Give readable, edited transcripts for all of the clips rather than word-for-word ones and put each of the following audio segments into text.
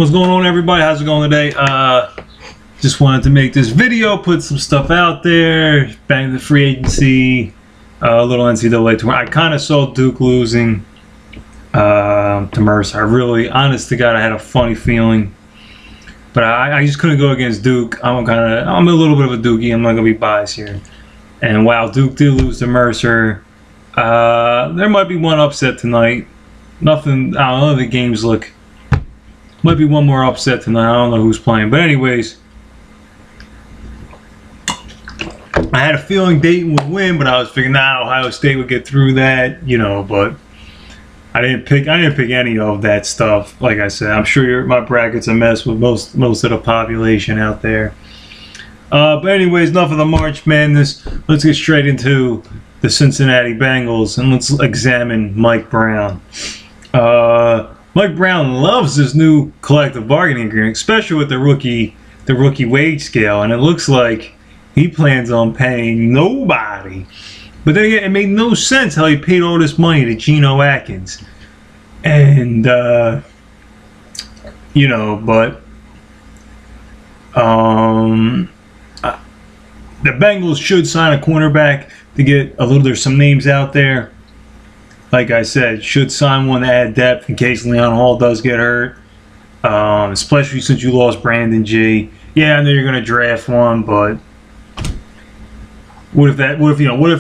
What's going on, everybody? How's it going today? Just wanted to make this video, put some stuff out there, bang the free agency, a little NCAA tour. I kind of saw Duke losing to Mercer. I really, honest to God, I had a funny feeling, but I just couldn't go against Duke. I'm a little bit of a Dookie. I'm not gonna be biased here. And while Duke did lose to Mercer, there might be one upset tonight. Nothing. I don't know. The games look. Might be one more upset tonight. I don't know who's playing. But anyways, I had a feeling Dayton would win, but I was figuring, Ohio State would get through that, but I didn't pick any of that stuff. Like I said, I'm sure my bracket's a mess with most of the population out there. But anyways, enough of the March Madness. Let's get straight into the Cincinnati Bengals and let's examine Mike Brown. Mike Brown loves this new collective bargaining agreement, especially with the rookie wage scale, and it looks like he plans on paying nobody. But then again, it made no sense how he paid all this money to Geno Atkins, and the Bengals should sign a cornerback to get a little. There's some names out there. Like I said, should sign one to add depth in case Leon Hall does get hurt. Especially since you lost Brandon G. Yeah, I know you're gonna draft one, but what if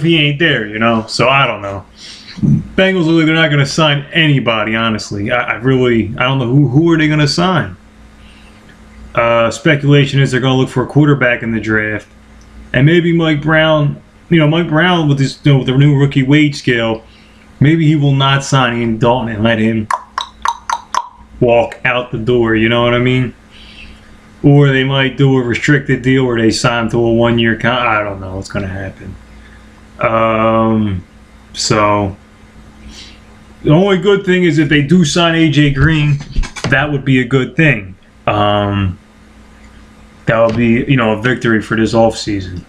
he ain't there? So I don't know. Bengals look like they're not gonna sign anybody. Honestly, I don't know who are they gonna sign. Speculation is they're gonna look for a quarterback in the draft, and maybe Mike Brown. Mike Brown with this with the new rookie wage scale. Maybe he will not sign Andy Dalton and let him walk out the door, you know what I mean? Or they might do a restricted deal where they sign him to a one-year contract. I don't know what's going to happen. So, the only good thing is if they do sign A.J. Green, that would be a good thing. That would be, a victory for this offseason.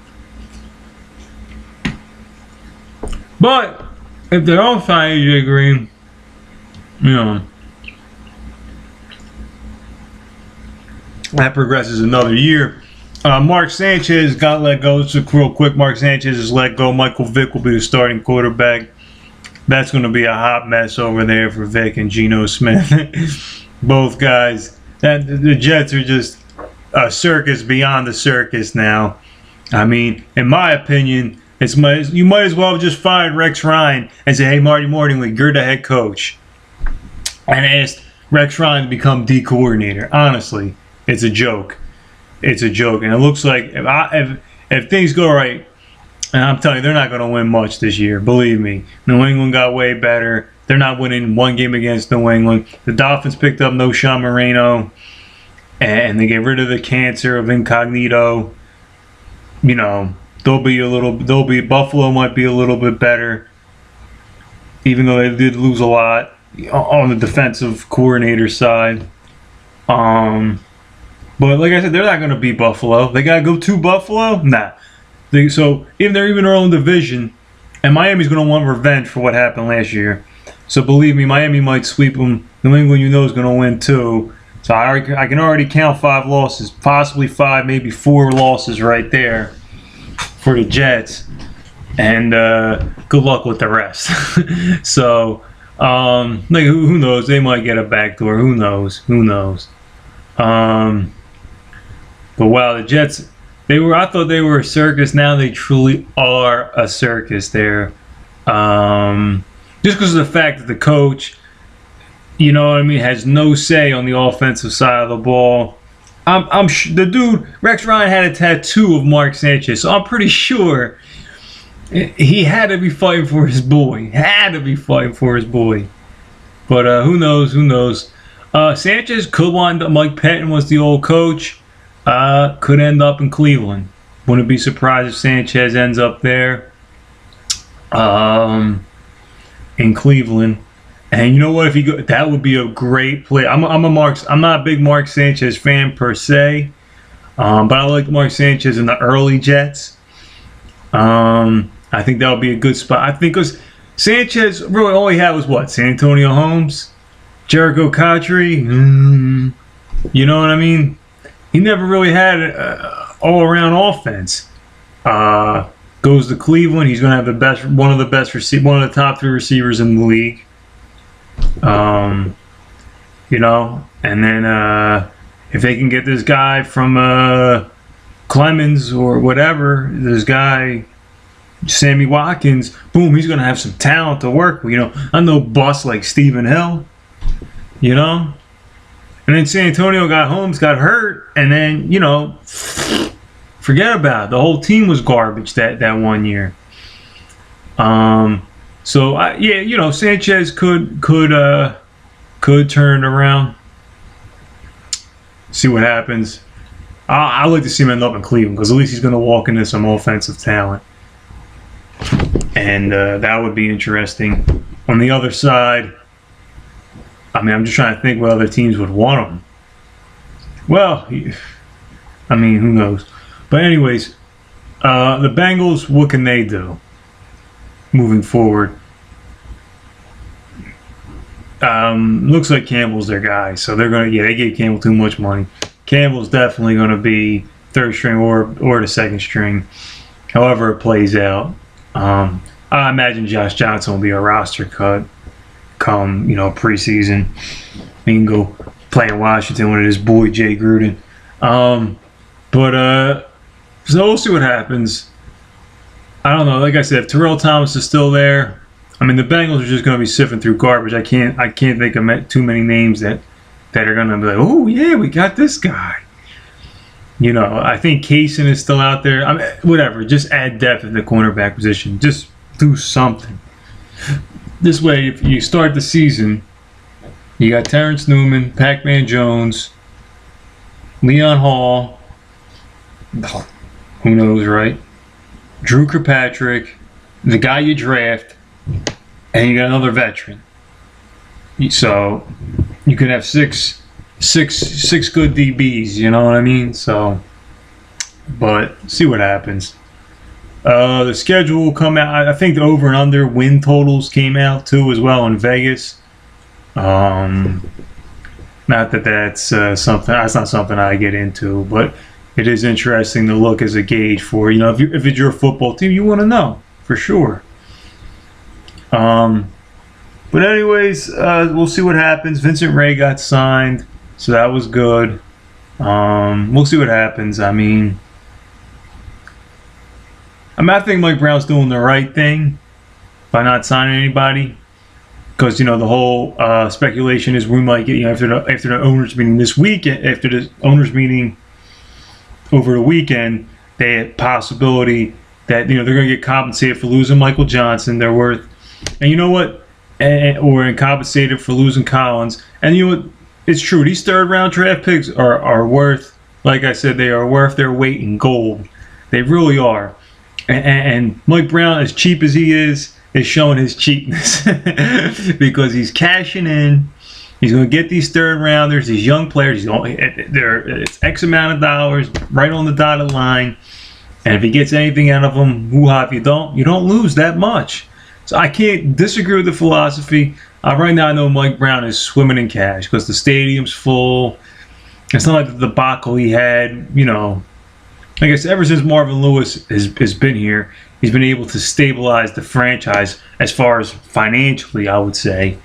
But if they don't sign A.J. Green, that progresses another year. Mark Sanchez got let go. Just real quick, Mark Sanchez is let go. Michael Vick will be the starting quarterback. That's going to be a hot mess over there for Vick and Geno Smith. Both guys. The Jets are just a circus beyond the circus now. I mean, in my opinion, you might as well have just fired Rex Ryan and say, hey, Marty Morningwig, you're the head coach. And asked Rex Ryan to become D coordinator. Honestly, it's a joke. It's a joke. And it looks like if things go right, and I'm telling you, they're not going to win much this year. Believe me. New England got way better. They're not winning one game against New England. The Dolphins picked up no Sean Moreno. And they get rid of the cancer of incognito. Buffalo might be a little bit better, even though they did lose a lot on the defensive coordinator side. But like I said, they're not going to beat Buffalo. They got to go to Buffalo? Nah. So even they're even their own division, and Miami's going to want revenge for what happened last year. So believe me, Miami might sweep them. New England, is going to win too. So I can already count 5 losses, possibly 5, maybe 4 losses right there for the Jets, and good luck with the rest. So, who knows? They might get a backdoor. Who knows? But wow, the Jets, I thought they were a circus. Now they truly are a circus there. Just because of the fact that the coach, has no say on the offensive side of the ball. I'm the dude, Rex Ryan had a tattoo of Mark Sanchez, so I'm pretty sure he had to be fighting for his boy. But who knows? Sanchez could wind up. Mike Patton was the old coach. Could end up in Cleveland. Wouldn't be surprised if Sanchez ends up there. In Cleveland. And you know what? That would be a great play. I'm not a big Mark Sanchez fan per se, but I like Mark Sanchez in the early Jets. I think that would be a good spot. I think because Sanchez really all he had was what? San Antonio Holmes, Jericho Cotchery, You know what I mean? He never really had all-around offense. Goes to Cleveland. He's going to have one of the top 3 receivers in the league. You know, and then if they can get this guy from Clemens or whatever, this guy Sammy Watkins, boom, he's going to have some talent to work with. You know, I know busts like Stephen Hill. You know, and then San Antonio Holmes got hurt, and then, you know, forget about it. The whole team was garbage that one year. So yeah, you know, Sanchez could turn it around. See what happens. I like to see him end up in Cleveland because at least he's going to walk into some offensive talent, and that would be interesting. On the other side, I mean, I'm just trying to think what other teams would want him. Well, I mean, who knows? But anyways, the Bengals, what can they do moving forward? Looks like Campbell's their guy, so they're gonna. Yeah, they gave Campbell too much money. Campbell's definitely gonna be third string or the second string, however it plays out. I imagine Josh Johnson will be a roster cut come, you know, preseason. He can go play in Washington with his boy Jay Gruden. So we'll see what happens. I don't know. Like I said, if Terrell Thomas is still there, I mean, the Bengals are just going to be sifting through garbage. I can't think of too many names that are going to be like, oh yeah, we got this guy. You know, I think Kaysen is still out there. I mean, whatever. Just add depth at the cornerback position. Just do something. This way, if you start the season, you got Terrence Newman, Pac-Man Jones, Leon Hall, who knows, right? Drew Kirkpatrick, the guy you draft, and you got another veteran. So you could have six good DBs. You know what I mean? So, but see what happens. The schedule will come out. I think the over and under win totals came out too as well in Vegas. Not that that's something. That's not something I get into, but it is interesting to look as a gauge for, you know, if it's your football team, you want to know for sure. But anyways, we'll see what happens. Vincent Ray got signed, so that was good. We'll see what happens. I mean, I think Mike Brown's doing the right thing by not signing anybody, because, you know, the whole speculation is we might get, you know, after the owners meeting this week, after the owners meeting over the weekend, they had possibility that, you know, they're going to get compensated for losing Michael Johnson. They're worth, and you know what, or compensated for losing Collins. And you know what, it's true. These third round draft picks are worth, like I said, they are worth their weight in gold. They really are. And Mike Brown, as cheap as he is showing his cheapness because he's cashing in. He's going to get these third rounders, these young players. It's X amount of dollars right on the dotted line. And if he gets anything out of them, hoo-ha, if you don't lose that much. So I can't disagree with the philosophy. Right now, I know Mike Brown is swimming in cash because the stadium's full. It's not like the debacle he had, you know. I guess ever since Marvin Lewis has been here, he's been able to stabilize the franchise as far as financially, I would say.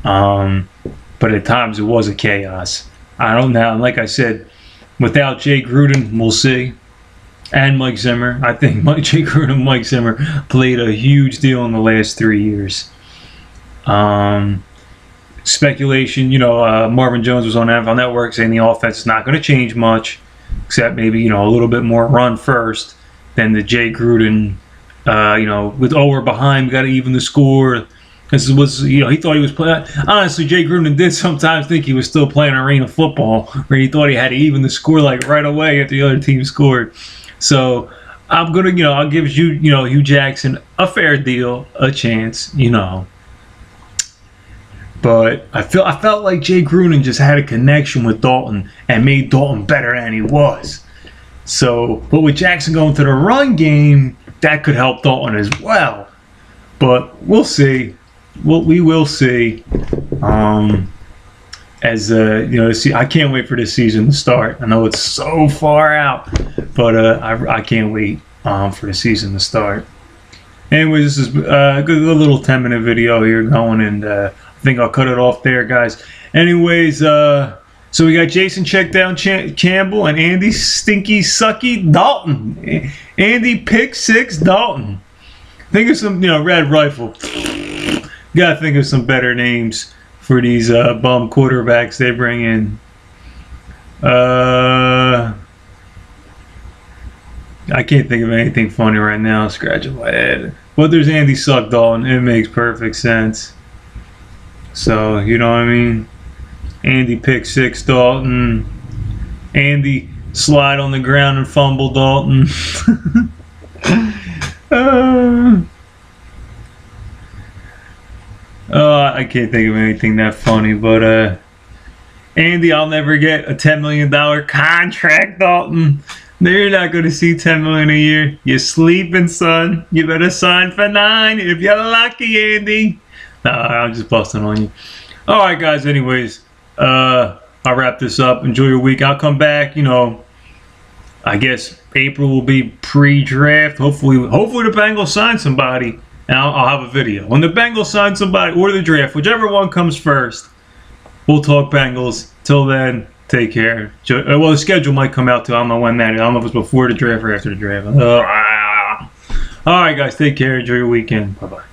But at times it was a chaos. I don't know. Like I said, without Jay Gruden, we'll see. And Mike Zimmer. I think Jay Gruden and Mike Zimmer played a huge deal in the last 3 years. Speculation, you know, Marvin Jones was on NFL Network saying the offense is not going to change much, except maybe, you know, a little bit more run first than the Jay Gruden, you know, with we're behind, we got to even the score. This was, you know, he thought he was playing. Honestly, Jay Gruden did sometimes think he was still playing arena football, where he thought he had to even the score like right away after the other team scored. So I'm gonna, you know, I'll give Hugh Jackson a fair deal, a chance, you know. But I felt like Jay Gruden just had a connection with Dalton and made Dalton better than he was. So, but with Jackson going to the run game, that could help Dalton as well. But we'll see. We will see. And as I can't wait for this season to start. I know it's so far out, but I can't wait for the season to start. Anyways, this is a good little 10-minute video here going, and I think I'll cut it off there, guys. Anyways, so we got Jason Checkdown Campbell and Andy Stinky Sucky Dalton. Andy Pick 6 Dalton. Think of some, Red Rifle. Gotta think of some better names for these bum quarterbacks they bring in. I can't think of anything funny right now. Scratching my head. But there's Andy Suck Dalton. It makes perfect sense. So, you know what I mean? Andy Pick 6 Dalton. Andy Slide on the ground and fumble Dalton. I can't think of anything that funny, but Andy, I'll never get a $10 million contract, Dalton. You're not going to see $10 million a year. You're sleeping, son. You better sign for 9 if you're lucky, Andy. Nah, I'm just busting on you. All right, guys. Anyways, I'll wrap this up. Enjoy your week. I'll come back. I guess April will be pre-draft. Hopefully the Bengals sign somebody, and I'll have a video when the Bengals sign somebody or the draft, whichever one comes first. We'll talk Bengals. Till then, take care. Well, the schedule might come out too. I don't know when that is. I don't know if it's before the draft or after the draft. All right, guys. Take care. Enjoy your weekend. Bye-bye.